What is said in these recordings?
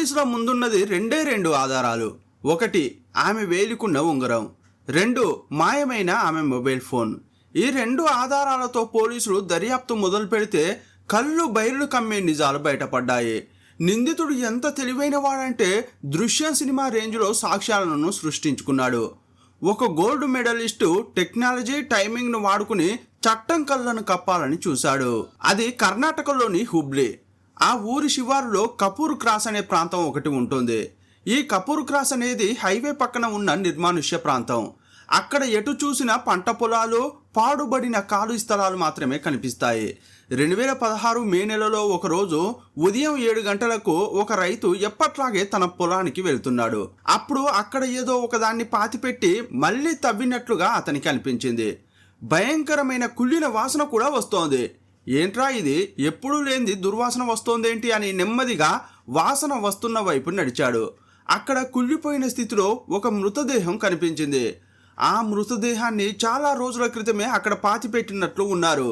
పోలీసుల ముందున్నది రెండు ఆధారాలు. ఒకటి, ఆమె వేలికున్న ఉంగరం. 2, మాయమైన ఆమె మొబైల్ ఫోన్. ఈ 2 ఆధారాలతో పోలీసులు దర్యాప్తు మొదలు పెడితే కళ్ళు బైర్లు కమ్మే నిజాలు బయటపడ్డాయి. నిందితుడు ఎంత తెలివైన వాడంటే దృశ్యం సినిమా రేంజ్లో సాక్ష్యాలను సృష్టించుకున్నాడు. ఒక గోల్డ్ మెడలిస్టు టెక్నాలజీ టైమింగ్ను వాడుకుని చట్టం కళ్ళను కప్పాలని చూశాడు. అది కర్ణాటకలోని హుబ్లీ. ఆ ఊరి శివారులో కపూర్ క్రాస్ అనే ప్రాంతం ఒకటి ఉంటుంది. ఈ కపూర్ క్రాస్ అనేది హైవే పక్కన ఉన్న నిర్మానుష్య ప్రాంతం. అక్కడ ఎటు చూసిన పంట పొలాలు, పాడుబడిన ఖాళీ స్థలాలు మాత్రమే కనిపిస్తాయి. 2016 మే నెలలో ఒకరోజు ఉదయం 7 గంటలకు ఒక రైతు ఎప్పట్లాగే తన పొలానికి వెళ్తున్నాడు. అప్పుడు అక్కడ ఏదో ఒకదాన్ని పాతిపెట్టి మళ్ళీ తవ్వినట్లుగా అతనికి అనిపించింది. భయంకరమైన కుళ్ళిన వాసన కూడా వస్తోంది. ఏంట్రా ఇది, ఎప్పుడూ లేనిది దుర్వాసన వస్తోందేంటి అని నెమ్మదిగా వాసన వస్తున్న వైపు నడిచాడు. అక్కడ కుళ్ళిపోయిన స్థితిలో ఒక మృతదేహం కనిపించింది. ఆ మృతదేహాన్ని చాలా రోజుల క్రితమే అక్కడ పాతిపెట్టినట్లు ఉన్నారు.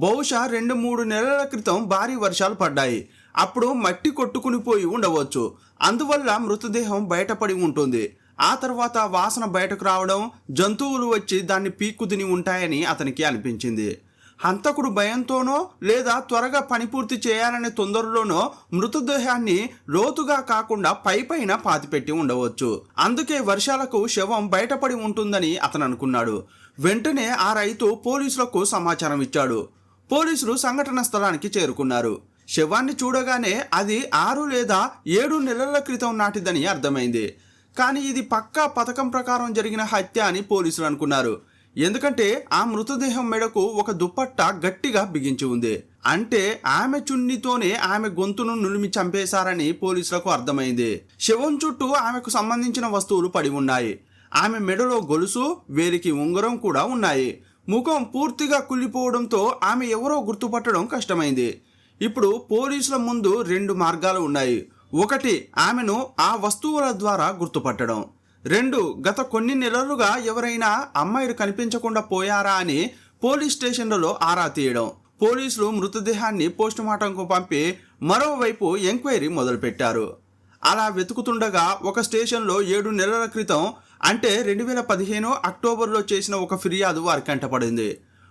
బహుశా 2-3 నెలల క్రితం భారీ వర్షాలు పడ్డాయి. అప్పుడు మట్టి కొట్టుకుని పోయి ఉండవచ్చు. అందువల్ల మృతదేహం బయటపడి ఉంటుంది. ఆ తర్వాత వాసన బయటకు రావడం, జంతువులు వచ్చి దాన్ని పీక్కు తిని ఉంటాయని అతనికి అనిపించింది. హంతకుడు భయంతోనో లేదా త్వరగా పని పూర్తి చేయాలనే తొందరలోనో మృతదేహాన్ని లోతుగా కాకుండా పైపైన పాతిపెట్టి ఉండవచ్చు. అందుకే వర్షాలకు శవం బయటపడి ఉంటుందని అతను అనుకున్నాడు. వెంటనే ఆ రైతు పోలీసులకు సమాచారం ఇచ్చాడు. పోలీసులు సంఘటన స్థలానికి చేరుకున్నారు. శవాన్ని చూడగానే అది 6 లేదా 7 నెలల క్రితం నాటిదని అర్థమైంది. కానీ ఇది పక్కా పథకం ప్రకారం జరిగిన హత్య అని పోలీసులు అనుకున్నారు. ఎందుకంటే ఆ మృతదేహం మెడకు ఒక దుప్పట్ట గట్టిగా బిగించి ఉంది. అంటే ఆమె చున్నీతోనే ఆమె గొంతును నులిమి చంపేశారని పోలీసులకు అర్థమైంది. శవం చుట్టూ ఆమెకు సంబంధించిన వస్తువులు పడి ఉన్నాయి. ఆమె మెడలో గొలుసు, వేలికి ఉంగరం కూడా ఉన్నాయి. ముఖం పూర్తిగా కుళ్ళిపోవడంతో ఆమె ఎవరో గుర్తుపట్టడం కష్టమైంది. ఇప్పుడు పోలీసుల ముందు 2 మార్గాలు ఉన్నాయి. ఒకటి, ఆమెను ఆ వస్తువుల ద్వారా గుర్తుపట్టడం. 2, గత కొన్ని నెలలుగా ఎవరైనా అమ్మాయిలు కనిపించకుండా పోయారా అని పోలీస్ స్టేషన్లలో ఆరా తీయడం. పోలీసులు మృతదేహాన్ని పోస్టుమార్టంకు పంపి మరోవైపు ఎంక్వైరీ మొదలుపెట్టారు. అలా వెతుకుతుండగా ఒక స్టేషన్లో 7 నెలల క్రితం అంటే 2015 అక్టోబర్లో చేసిన ఒక ఫిర్యాదు వారి కంటపడింది.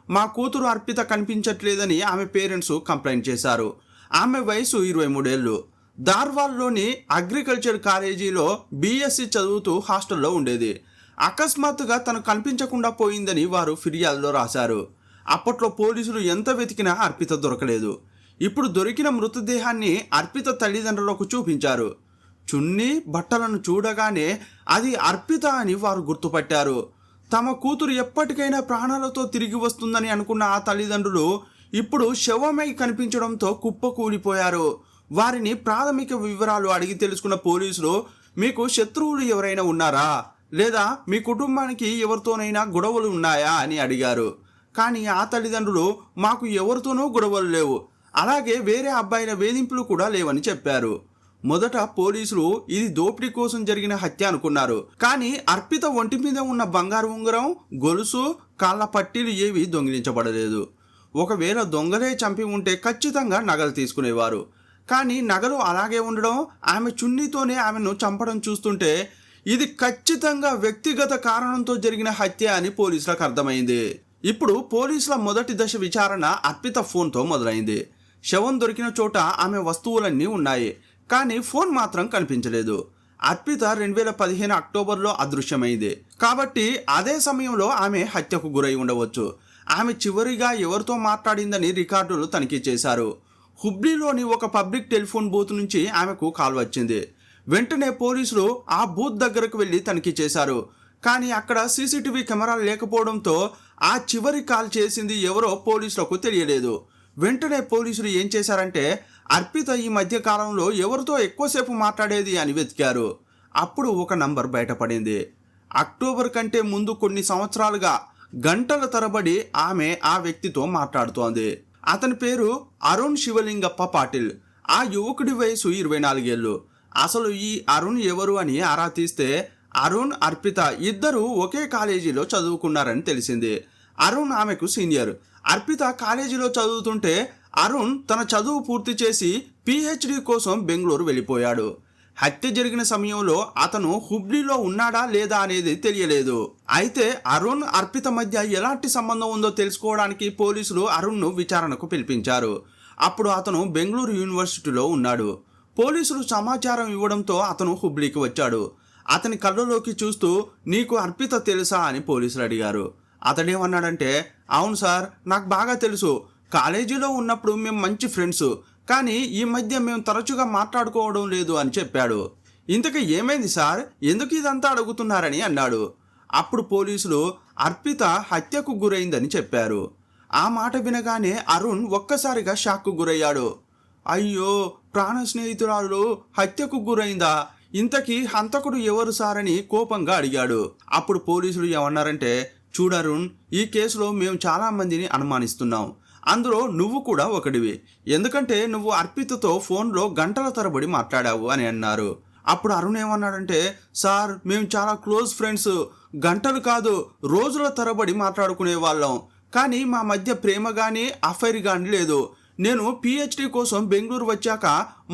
మా కూతురు అర్పిత కనిపించట్లేదని ఆమె పేరెంట్స్ కంప్లైంట్ చేశారు. ఆమె వయసు 23 ఏళ్ళు. ధార్వాడ్లోని అగ్రికల్చర్ కాలేజీలో బీఎస్సీ చదువుతూ హాస్టల్లో ఉండేది. అకస్మాత్తుగా తను కనిపించకుండా పోయిందని వారు ఫిర్యాదులో రాశారు. అప్పట్లో పోలీసులు ఎంత వెతికినా అర్పిత దొరకలేదు. ఇప్పుడు దొరికిన మృతదేహాన్ని అర్పిత తల్లిదండ్రులకు చూపించారు. చున్నీ, బట్టలను చూడగానే అది అర్పిత అని వారు గుర్తుపట్టారు. తమ కూతురు ఎప్పటికైనా ప్రాణాలతో తిరిగి వస్తుందని అనుకున్న ఆ తల్లిదండ్రులు ఇప్పుడు శవమై కనిపించడంతో కుప్పకూలిపోయారు. వారిని ప్రాథమిక వివరాలు అడిగి తెలుసుకున్న పోలీసులు, మీకు శత్రువులు ఎవరైనా ఉన్నారా లేదా మీ కుటుంబానికి ఎవరితోనైనా గొడవలు ఉన్నాయా అని అడిగారు. కానీ ఆ తల్లిదండ్రులు, మాకు ఎవరితోనూ గొడవలు లేవు, అలాగే వేరే అబ్బాయిల వేధింపులు కూడా లేవని చెప్పారు. మొదట పోలీసులు ఇది దోపిడీ కోసం జరిగిన హత్య అనుకున్నారు. కానీ అర్పిత ఒంటి మీద ఉన్న బంగారు ఉంగరం, గొలుసు, కాళ్ళ పట్టీలు ఏవి దొంగిలించబడలేదు. ఒకవేళ దొంగలే చంపి ఉంటే ఖచ్చితంగా నగలు తీసుకునేవారు. కానీ నగలు అలాగే ఉండడం, ఆమె చున్నీతోనే ఆమెను చంపడం చూస్తుంటే ఇది ఖచ్చితంగా వ్యక్తిగత కారణంతో జరిగిన హత్య అని పోలీసులకు అర్థమైంది. ఇప్పుడు పోలీసుల మొదటి దశ విచారణ అర్పిత ఫోన్తో మొదలైంది. శవం దొరికిన చోట ఆమె వస్తువులన్నీ ఉన్నాయి, కానీ ఫోన్ మాత్రం కనిపించలేదు. అర్పిత 2015 అక్టోబర్లో అదృశ్యమైంది కాబట్టి అదే సమయంలో ఆమె హత్యకు గురై ఉండవచ్చు. ఆమె చివరిగా ఎవరితో మాట్లాడిందని రికార్డులు తనిఖీ చేశారు. హుబ్లీలోని ఒక పబ్లిక్ టెలిఫోన్ బూత్ నుంచి ఆమెకు కాల్ వచ్చింది. వెంటనే పోలీసులు ఆ బూత్ దగ్గరకు వెళ్ళి తనిఖీ చేశారు. కానీ అక్కడ సీసీటీవీ కెమెరాలు లేకపోవడంతో ఆ చివరి కాల్ చేసింది ఎవరో పోలీసులకు తెలియలేదు. వెంటనే పోలీసులు ఏం చేశారంటే అర్పిత ఈ మధ్య కాలంలో ఎవరితో ఎక్కువసేపు మాట్లాడేది అని వెతికారు. అప్పుడు ఒక నంబర్ బయటపడింది. అక్టోబర్ కంటే ముందు కొన్ని సంవత్సరాలుగా గంటల తరబడి ఆమె ఆ వ్యక్తితో మాట్లాడుతోంది. అతని పేరు అరుణ్ శివలింగప్ప పాటిల్. ఆ యువకుడి వయసు 24 ఏళ్ళు. అసలు ఈ అరుణ్ ఎవరు అని ఆరా తీస్తే అరుణ్, అర్పిత ఇద్దరు ఒకే కాలేజీలో చదువుకున్నారని తెలిసింది. అరుణ్ ఆమెకు సీనియర్. అర్పిత కాలేజీలో చదువుతుంటే అరుణ్ తన చదువు పూర్తి చేసి PhD కోసం బెంగళూరు వెళ్ళిపోయాడు. హత్య జరిగిన సమయంలో అతను హుబ్లీలో ఉన్నాడా లేదా అనేది తెలియలేదు. అయితే అరుణ్ అర్పిత మధ్య ఎలాంటి సంబంధం ఉందో తెలుసుకోవడానికి పోలీసులు అరుణ్ను విచారణకు పిలిపించారు. అప్పుడు అతను బెంగళూరు యూనివర్సిటీలో ఉన్నాడు. పోలీసులు సమాచారం ఇవ్వడంతో అతను హుబ్లీకి వచ్చాడు. అతని కళ్ళలోకి చూస్తూ నీకు అర్పిత తెలుసా అని పోలీసులు అడిగారు. అతడేమన్నాడంటే అవును సార్, నాకు బాగా తెలుసు. కాలేజీలో ఉన్నప్పుడు మేము మంచి ఫ్రెండ్స్, కానీ ఈ మధ్య మేము తరచుగా మాట్లాడుకోవడం లేదు అని చెప్పాడు. ఇంతకీ ఏమైంది సార్, ఎందుకు ఇదంతా అడుగుతున్నారని అన్నాడు. అప్పుడు పోలీసులు అర్పిత హత్యకు గురైందని చెప్పారు. ఆ మాట వినగానే అరుణ్ ఒక్కసారిగా షాక్కు గురయ్యాడు. అయ్యో, ప్రాణ స్నేహితురాలు హత్యకు గురైందా? ఇంతకీ హంతకుడు ఎవరు సార్ అని కోపంగా అడిగాడు. అప్పుడు పోలీసులు ఏమన్నారంటే చూడరుణ్, ఈ కేసులో మేము చాలా మందిని అనుమానిస్తున్నాం. అందులో నువ్వు కూడా ఒకడివి. ఎందుకంటే నువ్వు అర్పితతో ఫోన్లో గంటల తరబడి మాట్లాడావు అని అన్నారు. అప్పుడు అరుణ్ ఏమన్నాడంటే సార్, మేము చాలా క్లోజ్ ఫ్రెండ్స్. గంటలు కాదు, రోజుల తరబడి మాట్లాడుకునే వాళ్ళం. కానీ మా మధ్య ప్రేమ కానీ అఫైర్ కానీ లేదు. నేను పిహెచ్డి కోసం బెంగళూరు వచ్చాక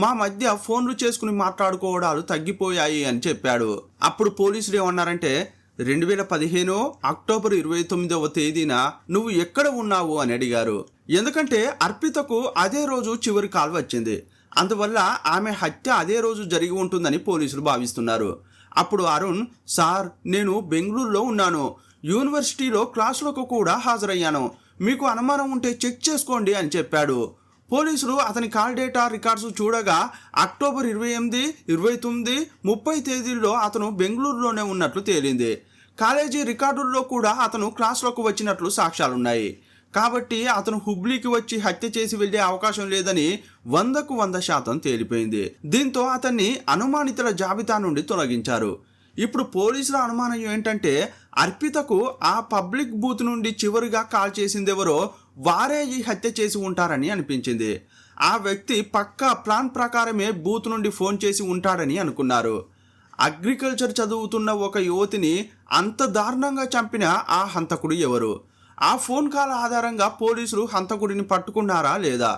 మా మధ్య ఫోన్లు చేసుకుని మాట్లాడుకోవడాలు తగ్గిపోయాయి అని చెప్పాడు. అప్పుడు పోలీసులు ఏమన్నారంటే 2015 అక్టోబర్ 29వ తేదీన నువ్వు ఎక్కడ ఉన్నావు అని అడిగారు. ఎందుకంటే అర్పితకు అదే రోజు చివరి కాల్ వచ్చింది. అందువల్ల ఆమె హత్య అదే రోజు జరిగి ఉంటుందని పోలీసులు భావిస్తున్నారు. అప్పుడు అరుణ్ సార్, నేను బెంగళూరులో ఉన్నాను. యూనివర్సిటీలో క్లాసులకు కూడా హాజరయ్యాను. మీకు అనుమానం ఉంటే చెక్ చేసుకోండి అని చెప్పాడు. పోలీసులు అతని కాల్ డేటా రికార్డ్స్ చూడగా అక్టోబర్ 28, 29, 30 తేదీల్లో అతను బెంగళూరులోనే ఉన్నట్లు తేలింది. కాలేజీ రికార్డుల్లో కూడా అతను క్లాసులకు వచ్చినట్లు సాక్ష్యాలున్నాయి. కాబట్టి అతను హుబ్లీకి వచ్చి హత్య చేసి వెళ్లే అవకాశం లేదని 100కు 100% తేలిపోయింది. దీంతో అతన్ని అనుమానితుల జాబితా నుండి తొలగించారు. ఇప్పుడు పోలీసుల అనుమానం ఏంటంటే అర్పితకు ఆ పబ్లిక్ బూత్ నుండి చివరిగా కాల్ చేసిందెవరో వారే ఈ హత్య చేసి ఉంటారని అనిపించింది. ఆ వ్యక్తి పక్కా ప్లాన్ ప్రకారమే బూత్ నుండి ఫోన్ చేసి ఉంటాడని అనుకున్నారు. అగ్రికల్చర్ చదువుతున్న ఒక యువతిని అంత దారుణంగా చంపిన ఆ హంతకుడు ఎవరు? ఆ ఫోన్ కాల్ ఆధారంగా పోలీసులు హంతకుడిని పట్టుకున్నారా లేదా?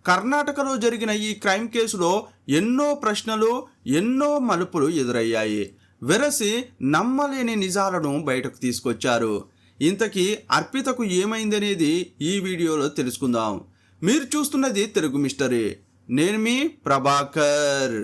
కర్ణాటకలో జరిగిన ఈ క్రైమ్ కేసులో ఎన్నో ప్రశ్నలు, ఎన్నో మలుపులు ఎదురయ్యాయి. వెరసి నమ్మలేని నిజాలను బయటకు తీసుకొచ్చారు. ఇంతకీ అర్పితకు ఏమైందనేది ఈ వీడియోలో తెలుసుకుందాం. మీరు చూస్తున్నది తెలుగు మిస్టరీ. నేను మీ ప్రభాకర్.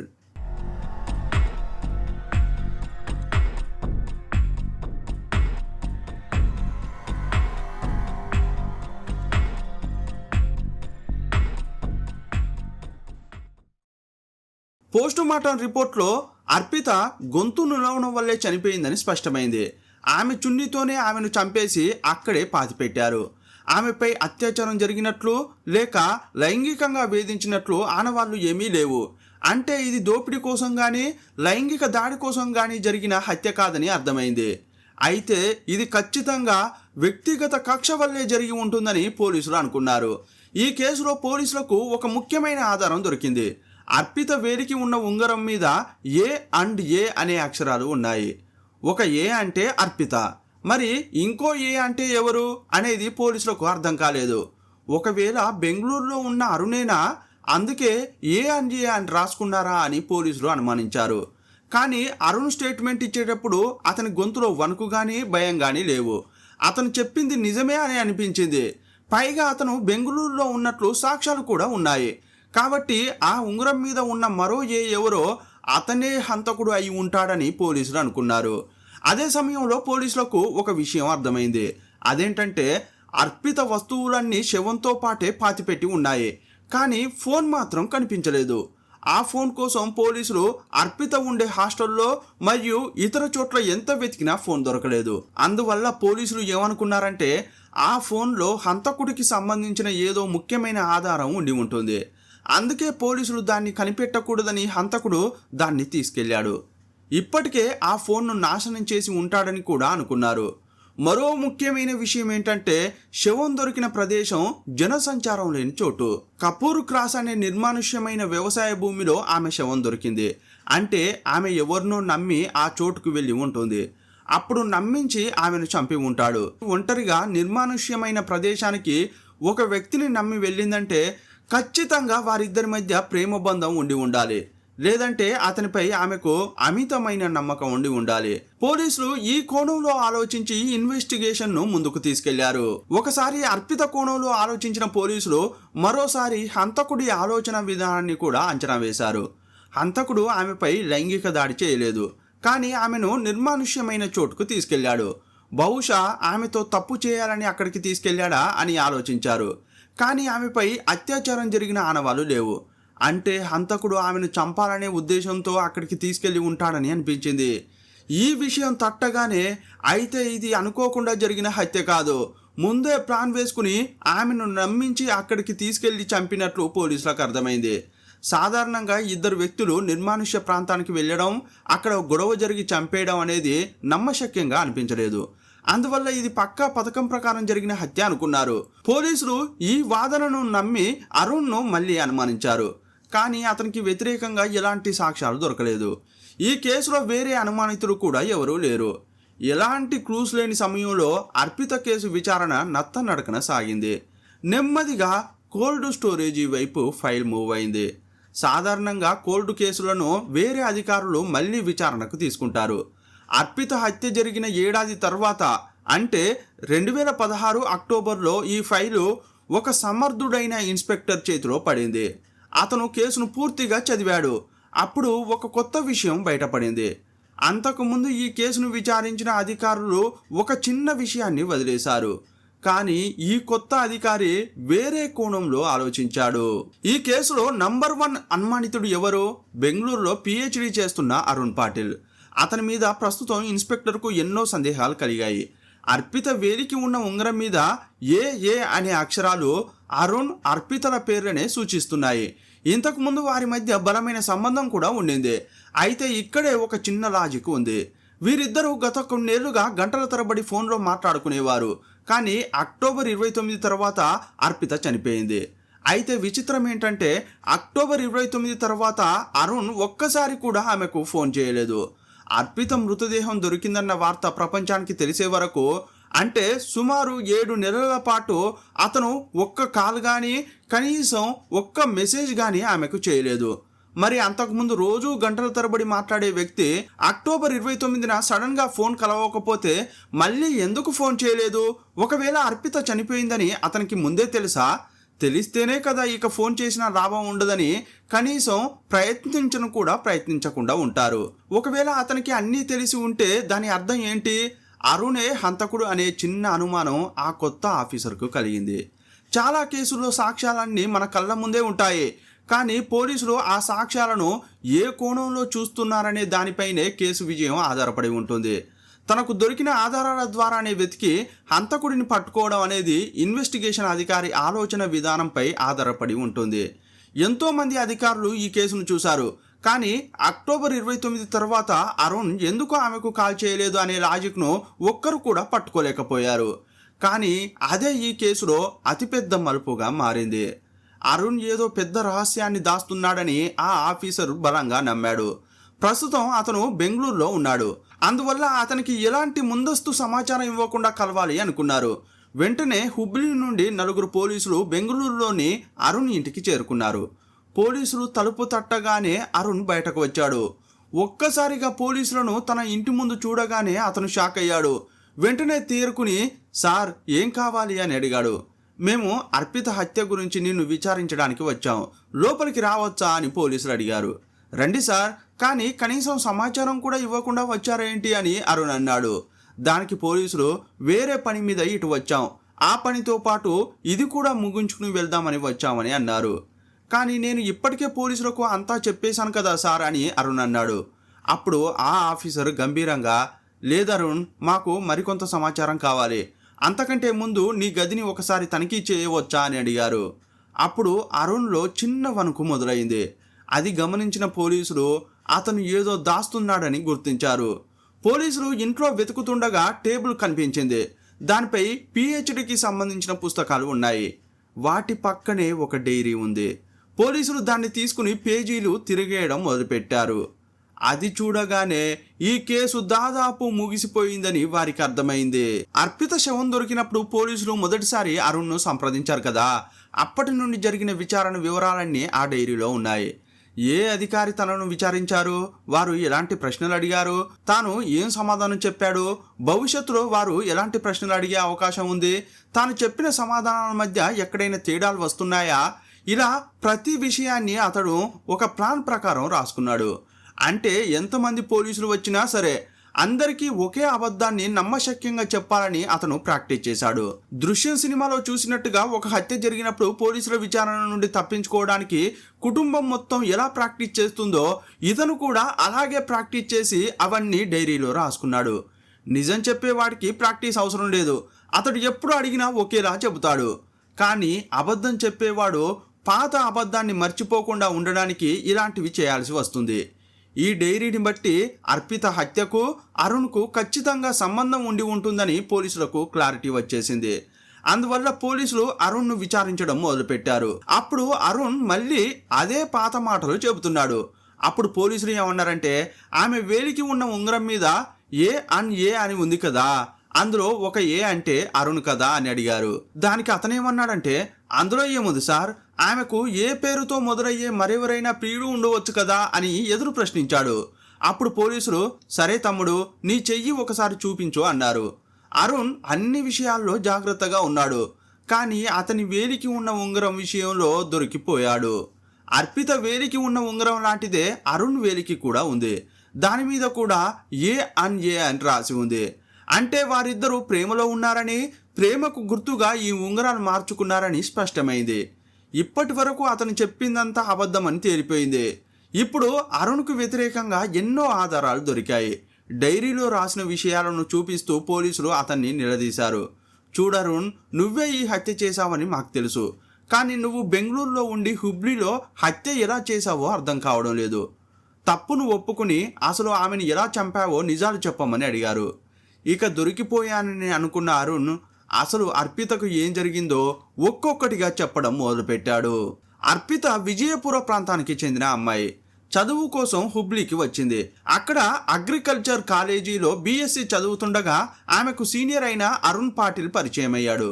పోస్టుమార్టం రిపోర్ట్లో అర్పిత గొంతు నులవడం వల్లే చనిపోయిందని స్పష్టమైంది. ఆమె చున్నీతోనే ఆమెను చంపేసి అక్కడే పాతిపెట్టారు. ఆమెపై అత్యాచారం జరిగినట్లు లేక లైంగికంగా వేధించినట్లు ఆనవాళ్లు ఏమీ లేవు. అంటే ఇది దోపిడీ కోసం కానీ లైంగిక దాడి కోసం కానీ జరిగిన హత్య కాదని అర్థమైంది. అయితే ఇది ఖచ్చితంగా వ్యక్తిగత కక్ష వల్లే జరిగి ఉంటుందని పోలీసులు అనుకున్నారు. ఈ కేసులో పోలీసులకు ఒక ముఖ్యమైన ఆధారం దొరికింది. అర్పిత వేలికి ఉన్న ఉంగరం మీద ఏ అండ్ ఏ అనే అక్షరాలు ఉన్నాయి. ఒక ఏ అంటే అర్పిత, మరి ఇంకో ఏ అంటే ఎవరు అనేది పోలీసులకు అర్థం కాలేదు. ఒకవేళ బెంగళూరులో ఉన్న అరుణేనా, అందుకే ఏ అండ్ ఏ అని రాసుకున్నారా అని పోలీసులు అనుమానించారు. కానీ అరుణ్ స్టేట్మెంట్ ఇచ్చేటప్పుడు అతని గొంతులో వణుకు కానీ భయం కానీ లేవు. అతను చెప్పింది నిజమే అని అనిపించింది. పైగా అతను బెంగళూరులో ఉన్నట్లు సాక్ష్యాలు కూడా ఉన్నాయి. కాబట్టి ఆ ఉంగరం మీద ఉన్న మరో ఏ ఎవరో అతనే హంతకుడు అయి ఉంటాడని పోలీసులు అనుకున్నారు. అదే సమయంలో పోలీసులకు ఒక విషయం అర్థమైంది. అదేంటంటే అర్పిత వస్తువులన్నీ శవంతో పాటే పాతిపెట్టి ఉన్నాయి, కానీ ఫోన్ మాత్రం కనిపించలేదు. ఆ ఫోన్ కోసం పోలీసులు అర్పిత ఉండే హాస్టల్లో మరియు ఇతర చోట్ల ఎంత వెతికినా ఫోన్ దొరకలేదు. అందువల్ల పోలీసులు ఏమనుకున్నారంటే ఆ ఫోన్లో హంతకుడికి సంబంధించిన ఏదో ముఖ్యమైన ఆధారం ఉండి ఉంటుంది. అందుకే పోలీసులు దాన్ని కనిపెట్టకూడదని హంతకుడు దాన్ని తీసుకెళ్లాడు. ఇప్పటికే ఆ ఫోన్ను నాశనం చేసి ఉంటాడని కూడా అనుకున్నారు. మరో ముఖ్యమైన విషయం ఏంటంటే శవం దొరికిన ప్రదేశం జనసంచారం లేని చోటు. కపూర్ క్రాస్ అనే నిర్మానుష్యమైన వ్యవసాయ భూమిలో ఆమె శవం దొరికింది. అంటే ఆమె ఎవరినో నమ్మి ఆ చోటుకు వెళ్ళి ఉంటుంది. అప్పుడు నమ్మించి ఆమెను చంపి ఉంటాడు. ఒంటరిగా నిర్మానుష్యమైన ప్రదేశానికి ఒక వ్యక్తిని నమ్మి వెళ్ళిందంటే ఖచ్చితంగా వారిద్దరి మధ్య ప్రేమ బంధం ఉండి ఉండాలి. లేదంటే అతనిపై ఆమెకు అమితమైన నమ్మకం ఉండి ఉండాలి. పోలీసులు ఈ కోణంలో ఆలోచించి ఇన్వెస్టిగేషన్ ను ముందుకు తీసుకెళ్లారు. ఒకసారి అర్పిత కోణంలో ఆలోచించిన పోలీసులు మరోసారి హంతకుడి ఆలోచన విధానాన్ని కూడా అంచనా వేశారు. హంతకుడు ఆమెపై లైంగిక దాడి చేయలేదు, కానీ ఆమెను నిర్మానుష్యమైన చోటుకు తీసుకెళ్లాడు. బహుశా ఆమెతో తప్పు చేయాలని అక్కడికి తీసుకెళ్లాడా అని ఆలోచించారు. కానీ ఆమెపై అత్యాచారం జరిగిన ఆనవాలు లేవు. అంటే హంతకుడు ఆమెను చంపాలనే ఉద్దేశంతో అక్కడికి తీసుకెళ్లి ఉంటాడని అనిపించింది. ఈ విషయం తట్టగానే అయితే ఇది అనుకోకుండా జరిగిన హత్య కాదు, ముందే ప్లాన్ వేసుకుని ఆమెను నమ్మించి అక్కడికి తీసుకెళ్లి చంపినట్లు పోలీసులకు అర్థమైంది. సాధారణంగా ఇద్దరు వ్యక్తులు నిర్మానుష్య ప్రాంతానికి వెళ్ళడం, అక్కడ గొడవ జరిగి చంపేయడం అనేది నమ్మశక్యంగా అనిపించలేదు. అందువల్ల ఇది పక్కా పథకం ప్రకారం జరిగిన హత్య అనుకున్నారు. పోలీసులు ఈ వాదనను నమ్మి అరుణ్ను మళ్ళీ అనుమానించారు. కానీ అతనికి వ్యతిరేకంగా ఎలాంటి సాక్ష్యాలు దొరకలేదు. ఈ కేసులో వేరే అనుమానితులు కూడా ఎవరూ లేరు. ఎలాంటి క్లూస్ లేని సమయంలో అర్పిత కేసు విచారణ నత్తనడకన సాగింది. నెమ్మదిగా కోల్డ్ స్టోరేజీ వైపు ఫైల్ మూవ్ అయింది. సాధారణంగా కోల్డ్ కేసులను వేరే అధికారులు మళ్ళీ విచారణకు తీసుకుంటారు. అర్పిత హత్య జరిగిన ఏడాది తర్వాత అంటే 2016 అక్టోబర్లో ఈ ఫైలు ఒక సమర్థుడైన ఇన్స్పెక్టర్ చేతిలో పడింది. అతను కేసును పూర్తిగా చదివాడు. అప్పుడు ఒక కొత్త విషయం బయటపడింది. అంతకుముందు ఈ కేసును విచారించిన అధికారులు ఒక చిన్న విషయాన్ని వదిలేశారు. కానీ ఈ కొత్త అధికారి వేరే కోణంలో ఆలోచించాడు. ఈ కేసులో నంబర్ 1 అనుమానితుడు ఎవరు? బెంగళూరులో PhD చేస్తున్న అరుణ్ పాటిల్. అతని మీద ప్రస్తుతం ఇన్స్పెక్టర్కు ఎన్నో సందేహాలు కలిగాయి. అర్పిత వేలికి ఉన్న ఉంగరం మీద ఏ అనే అక్షరాలు అరుణ్, అర్పితల పేర్లనే సూచిస్తున్నాయి. ఇంతకుముందు వారి మధ్య బలమైన సంబంధం కూడా ఉండింది. అయితే ఇక్కడే ఒక చిన్న లాజిక్ ఉంది. వీరిద్దరూ గత కొన్నేళ్లుగా గంటల తరబడి ఫోన్లో మాట్లాడుకునేవారు. కానీ అక్టోబర్ 29 తర్వాత అర్పిత చనిపోయింది. అయితే విచిత్రం ఏంటంటే అక్టోబర్ 29 తర్వాత అరుణ్ ఒక్కసారి కూడా ఆమెకు ఫోన్ చేయలేదు. అర్పిత మృతదేహం దొరికిందన్న వార్త ప్రపంచానికి తెలిసే వరకు, అంటే సుమారు 7 నెలల పాటు అతను ఒక్క కాల్ కానీ కనీసం ఒక్క మెసేజ్ కానీ ఆమెకు చేయలేదు. మరి అంతకుముందు రోజు గంటల తరబడి మాట్లాడే వ్యక్తి అక్టోబర్ 29న సడన్గా ఫోన్ కలవకపోతే మళ్ళీ ఎందుకు ఫోన్ చేయలేదు? ఒకవేళ అర్పిత చనిపోయిందని అతనికి ముందే తెలుసా? తెలిస్తేనే కదా ఇక ఫోన్ చేసిన లాభం ఉండదని కనీసం ప్రయత్నించకుండా ఉంటారు. ఒకవేళ అతనికి అన్నీ తెలిసి ఉంటే దాని అర్థం ఏంటి? అరుణే హంతకుడు అనే చిన్న అనుమానం ఆ కొత్త ఆఫీసర్కు కలిగింది. చాలా కేసుల్లో సాక్ష్యాలన్నీ మన కళ్ళ ముందే ఉంటాయి, కానీ పోలీసులు ఆ సాక్ష్యాలను ఏ కోణంలో చూస్తున్నారనే దానిపైనే కేసు విజయం ఆధారపడి ఉంటుంది. తనకు దొరికిన ఆధారాల ద్వారానే వెతికి హంతకుడిని పట్టుకోవడం అనేది ఇన్వెస్టిగేషన్ అధికారి ఆలోచన విధానంపై ఆధారపడి ఉంటుంది. ఎంతోమంది అధికారులు ఈ కేసును చూశారు, కానీ అక్టోబర్ 29 తర్వాత అరుణ్ ఎందుకు ఆమెకు కాల్ చేయలేదు అనే లాజిక్ను ఒక్కరు కూడా పట్టుకోలేకపోయారు. కానీ అదే ఈ కేసులో అతిపెద్ద మలుపుగా మారింది. అరుణ్ ఏదో పెద్ద రహస్యాన్ని దాస్తున్నాడని ఆ ఆఫీసర్ బలంగా నమ్మాడు. ప్రస్తుతం అతను బెంగళూరులో ఉన్నాడు. అందువల్ల అతనికి ఎలాంటి ముందస్తు సమాచారం ఇవ్వకుండా కలవాలి అనుకున్నారు. వెంటనే హుబ్లీ నుండి 4 పోలీసులు బెంగళూరులోని అరుణ్ ఇంటికి చేరుకున్నారు. పోలీసులు తలుపు తట్టగానే అరుణ్ బయటకు వచ్చాడు. ఒక్కసారిగా పోలీసులను తన ఇంటి ముందు చూడగానే అతను షాక్ అయ్యాడు. వెంటనే తేరుకుని, సార్ ఏం కావాలి అని అడిగాడు. మేము అర్పిత హత్య గురించి నిన్ను విచారించడానికి వచ్చాం, లోపలికి రావచ్చా అని పోలీసులు అడిగారు. రండి సార్, కానీ కనీసం సమాచారం కూడా ఇవ్వకుండా వచ్చారేంటి అని అరుణ్ అన్నాడు. దానికి పోలీసులు వేరే పని మీద ఇటు వచ్చాం, ఆ పనితో పాటు ఇది కూడా ముగించుకుని వెళ్దామని వచ్చామని అన్నారు. కానీ నేను ఇప్పటికే పోలీసులకు అంతా చెప్పేశాను కదా సార్ అని అరుణ్ అన్నాడు. అప్పుడు ఆ ఆఫీసర్ గంభీరంగా, లేదరుణ్, మాకు మరికొంత సమాచారం కావాలి, అంతకంటే ముందు నీ గదిని ఒకసారి తనిఖీ చేయవచ్చా అని అడిగారు. అప్పుడు అరుణ్లో చిన్న వణుకు మొదలైంది. అది గమనించిన పోలీసులు అతను ఏదో దాస్తున్నాడని గుర్తించారు. పోలీసులు ఇంట్లో వెతుకుతుండగా టేబుల్ కనిపించింది. దానిపై PhDకి సంబంధించిన పుస్తకాలు ఉన్నాయి. వాటి పక్కనే ఒక డైరీ ఉంది. పోలీసులు దాన్ని తీసుకుని పేజీలు తిరిగేయడం మొదలుపెట్టారు. అది చూడగానే ఈ కేసు దాదాపు ముగిసిపోయిందని వారికి అర్థమైంది. అర్పిత శవం దొరికినప్పుడు పోలీసులు మొదటిసారి అరుణ్ను సంప్రదించారు కదా, అప్పటి నుండి జరిగిన విచారణ వివరాలన్నీ ఆ డైరీలో ఉన్నాయి. ఏ అధికారి తనను విచారించారు, వారు ఎలాంటి ప్రశ్నలు అడిగారు, తాను ఏం సమాధానం చెప్పాడు, భవిష్యత్తులో వారు ఎలాంటి ప్రశ్నలు అడిగే అవకాశం ఉంది, తాను చెప్పిన సమాధానాల మధ్య ఎక్కడైనా తేడాలు వస్తున్నాయా, ఇలా ప్రతి విషయాన్ని అతడు ఒక ప్లాన్ ప్రకారం రాసుకున్నాడు. అంటే ఎంతమంది పోలీసులు వచ్చినా సరే అందరికీ ఒకే అబద్ధాన్ని నమ్మశక్యంగా చెప్పాలని అతను ప్రాక్టీస్ చేశాడు. దృశ్యం సినిమాలో చూసినట్టుగా ఒక హత్య జరిగినప్పుడు పోలీసుల విచారణ నుండి తప్పించుకోవడానికి కుటుంబం మొత్తం ఎలా ప్రాక్టీస్ చేస్తుందో ఇతను కూడా అలాగే ప్రాక్టీస్ చేసి అవన్నీ డైరీలో రాసుకున్నాడు. నిజం చెప్పేవాడికి ప్రాక్టీస్ అవసరం లేదు, అతడు ఎప్పుడు అడిగినా ఒకేలా చెబుతాడు. కానీ అబద్ధం చెప్పేవాడు పాత అబద్ధాన్ని మర్చిపోకుండా ఉండడానికి ఇలాంటివి చేయాల్సి వస్తుంది. ఈ డైరీని బట్టి అర్పిత హత్యకు అరుణ్కు ఖచ్చితంగా సంబంధం ఉండి ఉంటుందని పోలీసులకు క్లారిటీ వచ్చేసింది. అందువల్ల పోలీసులు అరుణ్ను విచారించడం మొదలుపెట్టారు. అప్పుడు అరుణ్ మళ్ళీ అదే పాత మాటలు చెబుతున్నాడు. అప్పుడు పోలీసులు ఏమన్నారంటే, ఆమె వేలికి ఉన్న ఉంగరం మీద ఏ అని ఉంది కదా, అందులో ఒక ఏ అంటే అరుణ్ కదా అని అడిగారు. దానికి అతనేమన్నాడంటే, అందులో ఏముంది సార్, ఆమెకు ఏ పేరుతో మొదలయ్యే మరెవరైనా ప్రియుడు ఉండవచ్చు కదా అని ఎదురు ప్రశ్నించాడు. అప్పుడు పోలీసులు, సరే తమ్ముడు, నీ చెయ్యి ఒకసారి చూపించు అన్నారు. అరుణ్ అన్ని విషయాల్లో జాగ్రత్తగా ఉన్నాడు, కానీ అతని వేలికి ఉన్న ఉంగరం విషయంలో దొరికిపోయాడు. అర్పిత వేలికి ఉన్న ఉంగరం లాంటిదే అరుణ్ వేలికి కూడా ఉంది. దాని మీద కూడా ఏ అని రాసి ఉంది. అంటే వారిద్దరూ ప్రేమలో ఉన్నారని, ప్రేమకు గుర్తుగా ఈ ఉంగరాలు మార్చుకున్నారని స్పష్టమైంది. ఇప్పటి వరకు అతను చెప్పిందంతా అబద్ధమని తేలిపోయింది. ఇప్పుడు అరుణ్కు వ్యతిరేకంగా ఎన్నో ఆధారాలు దొరికాయి. డైరీలో రాసిన విషయాలను చూపిస్తూ పోలీసులు అతన్ని నిలదీశారు. చూడరుణ్, నువ్వే ఈ హత్య చేశావని మాకు తెలుసు, కానీ నువ్వు బెంగళూరులో ఉండి హుబ్లీలో హత్య ఎలా చేశావో అర్థం కావడం లేదు. తప్పును ఒప్పుకుని అసలు ఆమెను ఎలా చంపావో నిజాలు చెప్పమని అడిగారు. ఇక దొరికిపోయానని అనుకున్న అరుణ్ అసలు అర్పితకు ఏం జరిగిందో ఒక్కొక్కటిగా చెప్పడం మొదలుపెట్టాడు. అర్పిత విజయపుర ప్రాంతానికి చెందిన అమ్మాయి. చదువు కోసం హుబ్లీకి వచ్చింది. అక్కడ అగ్రికల్చర్ కాలేజీలో బీఎస్సీ చదువుతుండగా ఆమెకు సీనియర్ అయిన అరుణ్ పాటిల్ పరిచయం అయ్యాడు.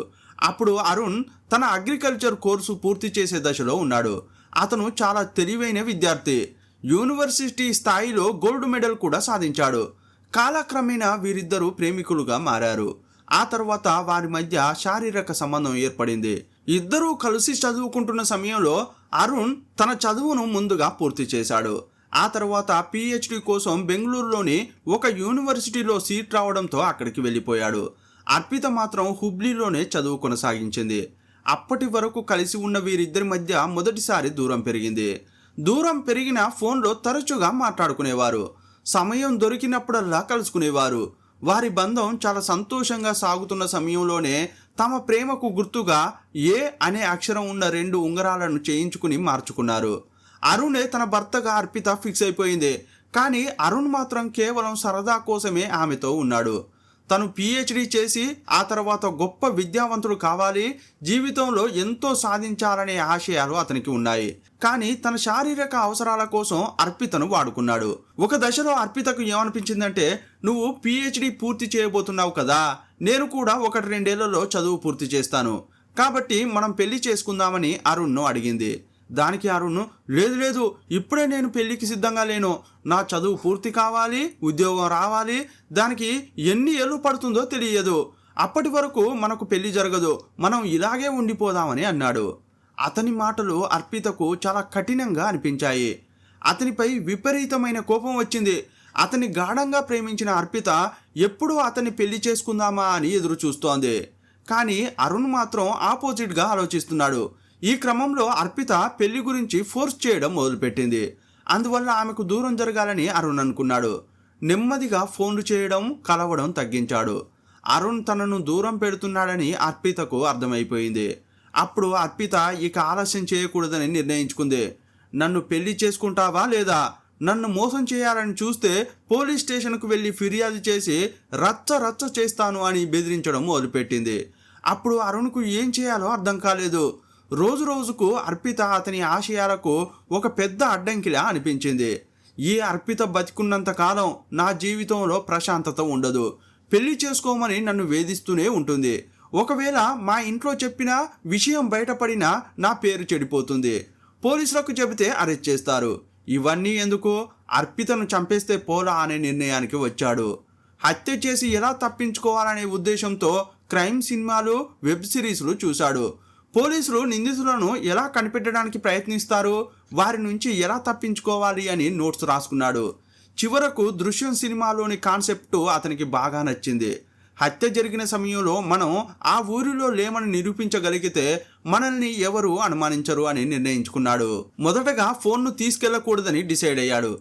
అప్పుడు అరుణ్ తన అగ్రికల్చర్ కోర్సు పూర్తి చేసే దశలో ఉన్నాడు. అతను చాలా తెలివైన విద్యార్థి. యూనివర్సిటీ స్థాయిలో గోల్డ్ మెడల్ కూడా సాధించాడు. కాలక్రమేణా వీరిద్దరూ ప్రేమికులుగా మారారు. ఆ తర్వాత వారి మధ్య శారీరక సంబంధం ఏర్పడింది. ఇద్దరూ కలిసి చదువుకుంటున్న సమయంలో అరుణ్ తన చదువును ముందుగా పూర్తి చేశాడు. ఆ తర్వాత పిహెచ్డి కోసం బెంగళూరులోని ఒక యూనివర్సిటీలో సీట్ రావడంతో అక్కడికి వెళ్ళిపోయాడు. అర్పిత మాత్రం హుబ్లీలోనే చదువు కొనసాగించింది. అప్పటి వరకు కలిసి ఉన్న వీరిద్దరి మధ్య మొదటిసారి దూరం పెరిగింది. దూరం పెరిగిన ఫోన్లో తరచుగా మాట్లాడుకునేవారు. సమయం దొరికినప్పుడల్లా కలుసుకునేవారు. వారి బంధం చాలా సంతోషంగా సాగుతున్న సమయంలోనే తమ ప్రేమకు గుర్తుగా ఏ అనే అక్షరం ఉన్న 2 ఉంగరాలను చేయించుకుని మార్చుకున్నారు. అరుణే తన భర్తగా అర్పిత ఫిక్స్ అయిపోయింది. కానీ అరుణ్ మాత్రం కేవలం సరదా కోసమే ఆమెతో ఉన్నాడు. తను పిహెచ్డి చేసి ఆ తర్వాత గొప్ప విద్యావంతుడు కావాలి, జీవితంలో ఎంతో సాధించాలనే ఆశయాలు అతనికి ఉన్నాయి. కానీ తన శారీరక అవసరాల కోసం అర్పితను వాడుకున్నాడు. ఒక దశలో అర్పితకు ఏమనిపించిందంటే, నువ్వు పిహెచ్డి పూర్తి చేయబోతున్నావు కదా, నేను కూడా 1-2 ఏళ్లలో చదువు పూర్తి చేస్తాను, కాబట్టి మనం పెళ్లి చేసుకుందామని అరుణ్ను అడిగింది. దానికి అరుణ్, లేదు, ఇప్పుడే నేను పెళ్లికి సిద్ధంగా లేను, నా చదువు పూర్తి కావాలి, ఉద్యోగం రావాలి, దానికి ఎన్ని ఏళ్ళు పడుతుందో తెలియదు, అప్పటి వరకు మనకు పెళ్లి జరగదు, మనం ఇలాగే ఉండిపోదామని అన్నాడు. అతని మాటలు అర్పితకు చాలా కఠినంగా అనిపించాయి. అతనిపై విపరీతమైన కోపం వచ్చింది. అతన్ని గాఢంగా ప్రేమించిన అర్పిత ఎప్పుడు అతన్ని పెళ్లి చేసుకుందామా అని ఎదురు చూస్తోంది. కానీ అరుణ్ మాత్రం ఆపోజిట్గా ఆలోచిస్తున్నాడు. ఈ క్రమంలో అర్పిత పెళ్లి గురించి ఫోర్స్ చేయడం మొదలుపెట్టింది. అందువల్ల ఆమెకు దూరం జరగాలని అరుణ్ అనుకున్నాడు. నెమ్మదిగా ఫోన్లు చేయడం, కలవడం తగ్గించాడు. అరుణ్ తనను దూరం పెడుతున్నాడని అర్పితకు అర్థమైపోయింది. అప్పుడు అర్పిత ఇక ఆలస్యం చేయకూడదని నిర్ణయించుకుంది. నన్ను పెళ్లి చేసుకుంటావా లేదా, నన్ను మోసం చేయాలని చూస్తే పోలీస్ స్టేషన్కు వెళ్ళి ఫిర్యాదు చేసి రచ్చ చేస్తాను అని బెదిరించడం మొదలుపెట్టింది. అప్పుడు అరుణ్కు ఏం చేయాలో అర్థం కాలేదు. రోజుకు అర్పిత అతని ఆశయాలకు ఒక పెద్ద అడ్డంకిలా అనిపించింది. ఈ అర్పిత బతికున్నంత కాలం నా జీవితంలో ప్రశాంతత ఉండదు. పెళ్లి చేసుకోమని నన్ను వేధిస్తూనే ఉంటుంది. ఒకవేళ మా ఇంట్లో చెప్పిన విషయం బయటపడినా నా పేరు చెడిపోతుంది. పోలీసులకు చెబితే అరెస్ట్ చేస్తారు. ఇవన్నీ ఎందుకు, అర్పితను చంపేస్తే పోలా అనే నిర్ణయానికి వచ్చాడు. హత్య చేసి ఎలా తప్పించుకోవాలనే ఉద్దేశంతో క్రైమ్ సినిమాలు, వెబ్ సిరీస్లు చూశాడు. పోలీసులు నిందితులను ఎలా కనిపెట్టడానికి ప్రయత్నిస్తారు, వారి నుంచి ఎలా తప్పించుకోవాలి అని నోట్స్ రాసుకున్నాడు. చివరకు దృశ్యం సినిమాలోని కాన్సెప్ట్ అతనికి బాగా నచ్చింది. హత్య జరిగిన సమయంలో మనం ఆ ఊరిలో లేమని నిరూపించగలిగితే మనల్ని ఎవరు అనుమానించరు అని నిర్ణయించుకున్నాడు. మొదటగా ఫోన్ను తీసుకెళ్లకూడదని డిసైడ్ అయ్యాడు.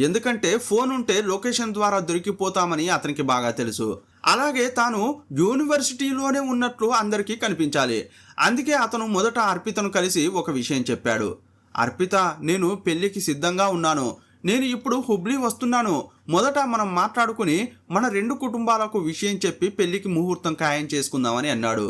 ఎందుకంటే ఫోన్ ఉంటే లొకేషన్ ద్వారా దొరికిపోతామని అతనికి బాగా తెలుసు. అలాగే తాను యూనివర్సిటీలోనే ఉన్నట్లు అందరికీ కనిపించాలి. అందుకే అతను మొదట అర్పితను కలిసి ఒక విషయం చెప్పాడు. అర్పిత, నేను పెళ్లికి సిద్ధంగా ఉన్నాను. నేను ఇప్పుడు హుబ్లీ వస్తున్నాను. మొదట మనం మాట్లాడుకుని మన 2 కుటుంబాలకు విషయం చెప్పి పెళ్లికి ముహూర్తం ఖాయం చేసుకుందామని అన్నాడు.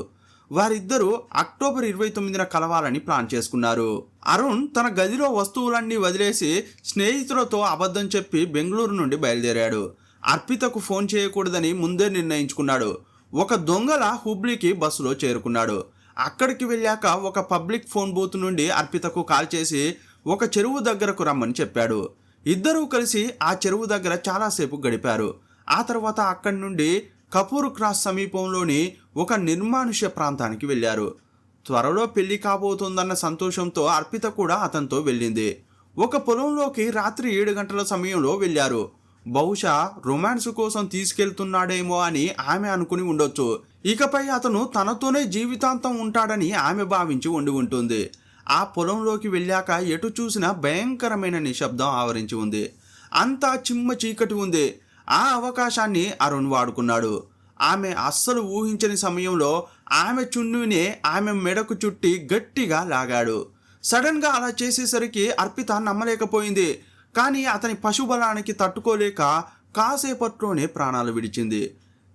వారిద్దరూ అక్టోబర్ 29న కలవాలని ప్లాన్ చేసుకున్నారు. అరుణ్ తన గదిలో వస్తువులన్నీ వదిలేసి స్నేహితులతో అబద్ధం చెప్పి బెంగళూరు నుండి బయలుదేరాడు. అర్పితకు ఫోన్ చేయకూడదని ముందే నిర్ణయించుకున్నాడు. ఒక దొంగల హుబ్లీకి బస్సులో చేరుకున్నాడు. అక్కడికి వెళ్ళాక ఒక పబ్లిక్ ఫోన్ బూత్ నుండి అర్పితకు కాల్ చేసి ఒక చెరువు దగ్గరకు రమ్మని చెప్పాడు. ఇద్దరూ కలిసి ఆ చెరువు దగ్గర చాలాసేపు గడిపారు. ఆ తర్వాత అక్కడి నుండి కపూర్ క్రాస్ సమీపంలోని ఒక నిర్మానుష్య ప్రాంతానికి వెళ్ళారు. త్వరలో పెళ్లి కాబోతుందన్న సంతోషంతో అర్పిత కూడా అతనితో వెళ్ళింది. ఒక పొలంలోకి రాత్రి 7 గంటల సమయంలో వెళ్ళారు. బహుశా రొమాన్స్ కోసం తీసుకెళ్తున్నాడేమో అని ఆమె అనుకుని ఉండొచ్చు. ఇకపై అతను తనతోనే జీవితాంతం ఉంటాడని ఆమె భావించి ఉండి ఉంటుంది. ఆ పొలంలోకి వెళ్ళాక ఎటు చూసినా భయంకరమైన నిశ్శబ్దం ఆవరించి ఉంది. అంతా చిమ్మ చీకటి ఉంది. ఆ అవకాశాన్ని అరుణ్ వాడుకున్నాడు. ఆమె అస్సలు ఊహించని సమయంలో ఆమె చున్నీని ఆమె మెడకు చుట్టి గట్టిగా లాగాడు. సడన్గా అలా చేసేసరికి అర్పిత నమ్మలేకపోయింది. కానీ అతని పశుబలానికి తట్టుకోలేక కాసేపట్లోనే ప్రాణాలు విడిచింది.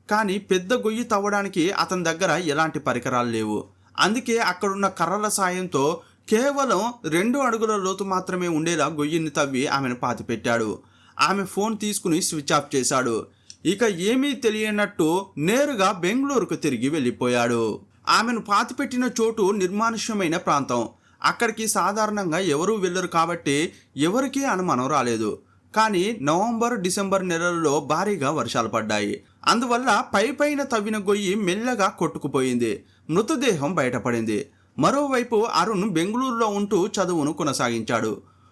కానీ పెద్ద గొయ్యి తవ్వడానికి అతని దగ్గర ఎలాంటి పరికరాలు లేవు. అందుకే అక్కడున్న కర్రల సాయంతో కేవలం 2 అడుగుల లోతు మాత్రమే ఉండేలా గొయ్యిని తవ్వి ఆమెను పాతిపెట్టాడు. ఆమె ఫోన్ తీసుకుని స్విచ్ ఆఫ్ చేశాడు. ఇక ఏమీ తెలియనట్టు నేరుగా బెంగళూరుకు తిరిగి వెళ్ళిపోయాడు. ఆమెను పాతిపెట్టిన చోటు నిర్మానుష్యమైన ప్రాంతం. అక్కడికి సాధారణంగా ఎవరూ వెళ్ళరు కాబట్టి ఎవరికీ అనుమానం రాలేదు. కానీ నవంబర్, డిసెంబర్ నెలల్లో భారీగా వర్షాలు పడ్డాయి. అందువల్ల పైపైన తవ్విన గొయ్యి మెల్లగా కొట్టుకుపోయింది. మృతదేహం బయటపడింది. మరోవైపు అరుణ్ బెంగళూరులో ఉంటూ చదువును కొనసాగించాడు.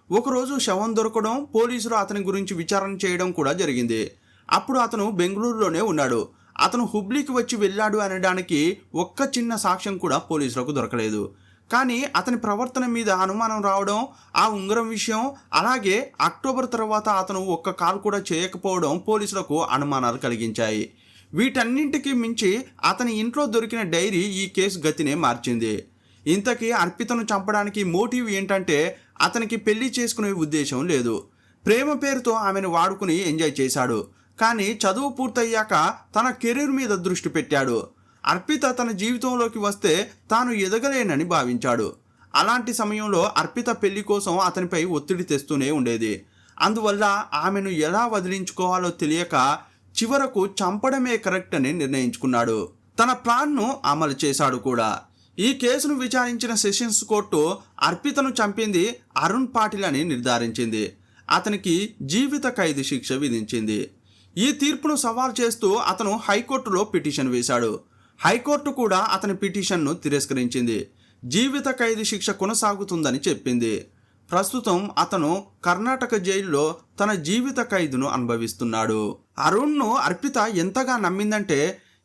ఒకరోజు శవం దొరకడం, పోలీసులు అతని గురించి విచారణ చేయడం కూడా జరిగింది. అప్పుడు అతను బెంగళూరులోనే ఉన్నాడు. అతను హుబ్లీకి వచ్చి వెళ్ళాడు అనడానికి ఒక్క చిన్న సాక్ష్యం కూడా పోలీసులకు దొరకలేదు. కానీ అతని ప్రవర్తన మీద అనుమానం రావడం, ఆ ఉంగరం విషయం, అలాగే అక్టోబర్ తర్వాత అతను ఒక్క కాల్ కూడా చేయకపోవడం పోలీసులకు అనుమానాలు కలిగించాయి. వీటన్నింటికి మించి అతని ఇంట్లో దొరికిన డైరీ ఈ కేసు గతినే మార్చింది. ఇంతకీ అర్పితను చంపడానికి మోటివ్ ఏంటంటే అతనికి పెళ్లి చేసుకునే ఉద్దేశం లేదు. ప్రేమ పేరుతో ఆమెను వాడుకుని ఎంజాయ్ చేశాడు. కానీ చదువు పూర్తయ్యాక తన కెరీర్ మీద దృష్టి పెట్టాడు. అర్పిత తన జీవితంలోకి వస్తే తాను ఎదగలేనని భావించాడు. అలాంటి సమయంలో అర్పిత పెళ్లి కోసం అతనిపై ఒత్తిడి తెస్తూనే ఉండేది. అందువల్ల ఆమెను ఎలా వదిలించుకోవాలో తెలియక చివరకు చంపడమే కరెక్ట్ అని నిర్ణయించుకున్నాడు. తన ప్లాన్ను అమలు చేశాడు కూడా. ఈ కేసును విచారించిన సెషన్స్ కోర్టు అర్పితను చంపింది అరుణ్ పాటిల్ అని నిర్ధారించింది. అతనికి జీవిత ఖైదు శిక్ష విధించింది. ఈ తీర్పును సవాల్ చేస్తూ అతను హైకోర్టులో పిటిషన్ వేశాడు. హైకోర్టు కూడా అతని పిటిషన్ను తిరస్కరించింది. జీవిత ఖైదు శిక్ష కొనసాగుతుందని చెప్పింది. ప్రస్తుతం అతను కర్ణాటక జైల్లో తన జీవిత ఖైదును అనుభవిస్తున్నాడు. అరుణ్ను అర్పిత ఎంతగా నమ్మిందంటే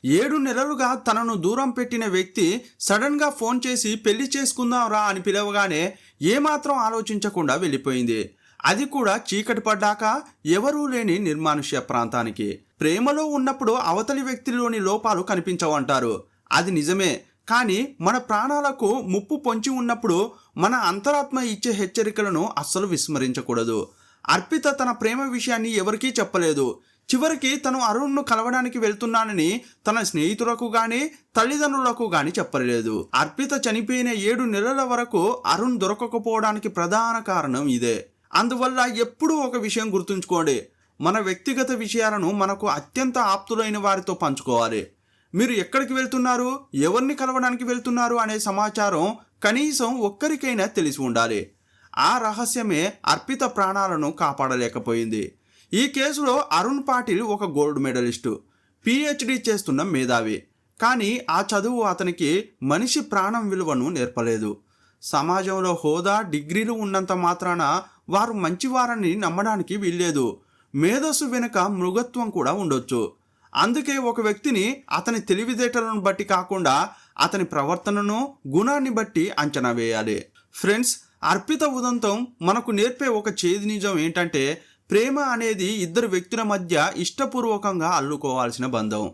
7 నెలలుగా తనను దూరం పెట్టిన వ్యక్తి సడన్గా ఫోన్ చేసి పెళ్లి చేసుకుందాం రా అని పిలవగానే ఏమాత్రం ఆలోచించకుండా వెళ్ళిపోయింది. అది కూడా చీకటి పడ్డాక, ఎవరూ లేని నిర్మానుష్య ప్రాంతానికి. ప్రేమలో ఉన్నప్పుడు అవతలి వ్యక్తిలోని లోపాలు కనిపించవంటారు. అది నిజమే. కానీ మన ప్రాణాలకు ముప్పు పొంచి ఉన్నప్పుడు మన అంతరాత్మ ఇచ్చే హెచ్చరికలను అస్సలు విస్మరించకూడదు. అర్పిత తన ప్రేమ విషయాన్ని ఎవరికీ చెప్పలేదు. చివరికి తను అరుణ్ను కలవడానికి వెళ్తున్నానని తన స్నేహితులకు గాని తల్లిదండ్రులకు గాని చెప్పలేదు. అర్పిత చనిపోయిన 7 నెలల వరకు అరుణ్ దొరకకపోవడానికి ప్రధాన కారణం ఇదే. అందువల్ల ఎప్పుడూ ఒక విషయం గుర్తుంచుకోండి, మన వ్యక్తిగత విషయాలను మనకు అత్యంత ఆప్తులైన వారితో పంచుకోవాలి. మీరు ఎక్కడికి వెళ్తున్నారు, ఎవరిని కలవడానికి వెళ్తున్నారు అనే సమాచారం కనీసం ఒక్కరికైనా తెలిసి ఉండాలి. ఆ రహస్యమే అర్పిత ప్రాణాలను కాపాడలేకపోయింది. ఈ కేసులో అరుణ్ పాటిల్ ఒక గోల్డ్ మెడలిస్టు, పిహెచ్డి చేస్తున్న మేధావి. కానీ ఆ చదువు అతనికి మనిషి ప్రాణం విలువను నేర్పలేదు. సమాజంలో హోదా, డిగ్రీలు ఉన్నంత మాత్రాన వారు మంచివారని నమ్మడానికి వీల్లేదు. మేధస్సు వెనుక మృగత్వం కూడా ఉండొచ్చు. అందుకే ఒక వ్యక్తిని అతని తెలివితేటలను బట్టి కాకుండా అతని ప్రవర్తనను, గుణాన్ని బట్టి అంచనా వేయాలి. ఫ్రెండ్స్, అర్పిత ఉదంతం మనకు నేర్పే ఒక చేదు నిజం ఏంటంటే, ప్రేమ అనేది ఇద్దరు వ్యక్తుల మధ్య ఇష్టపూర్వకంగా అల్లుకోవాల్సిన బంధం.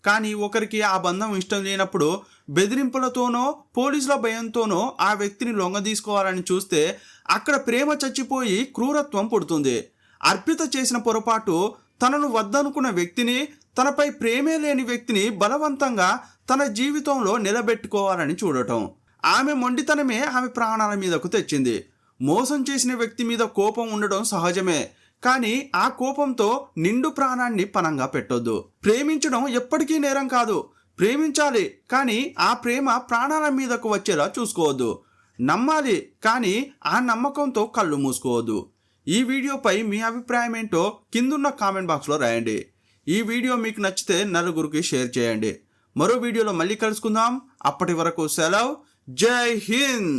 కానీ ఒకరికి ఆ బంధం ఇష్టం లేనప్పుడు బెదిరింపులతోనో, పోలీసుల భయంతోనో ఆ వ్యక్తిని లొంగదీసుకోవాలని చూస్తే అక్కడ ప్రేమ చచ్చిపోయి క్రూరత్వం పుడుతుంది. అర్పిత చేసిన పొరపాటు తనను వద్దనుకున్న వ్యక్తిని, తనపై ప్రేమే లేని వ్యక్తిని బలవంతంగా తన జీవితంలో నిలబెట్టుకోవాలని చూడటం. ఆమె మొండితనమే ఆమె ప్రాణాల మీదకు తెచ్చింది. మోసం చేసిన వ్యక్తి మీద కోపం ఉండడం సహజమే, కానీ ఆ కోపంతో నిండు ప్రాణాన్ని పణంగా పెట్టొద్దు. ప్రేమించడం ఎప్పటికీ నేరం కాదు. ప్రేమించాలి, కానీ ఆ ప్రేమ ప్రాణాల మీదకు వచ్చేలా చూసుకోవద్దు. నమ్మాలి, కానీ ఆ నమ్మకంతో కళ్ళు మూసుకోవద్దు. ఈ వీడియోపై మీ అభిప్రాయం ఏంటో కిందున్న కామెంట్ బాక్స్లో రాయండి. ఈ వీడియో మీకు నచ్చితే నలుగురికి షేర్ చేయండి. మరో వీడియోలో మళ్ళీ కలుసుకుందాం. అప్పటి వరకు సెలవు. జై హింద్.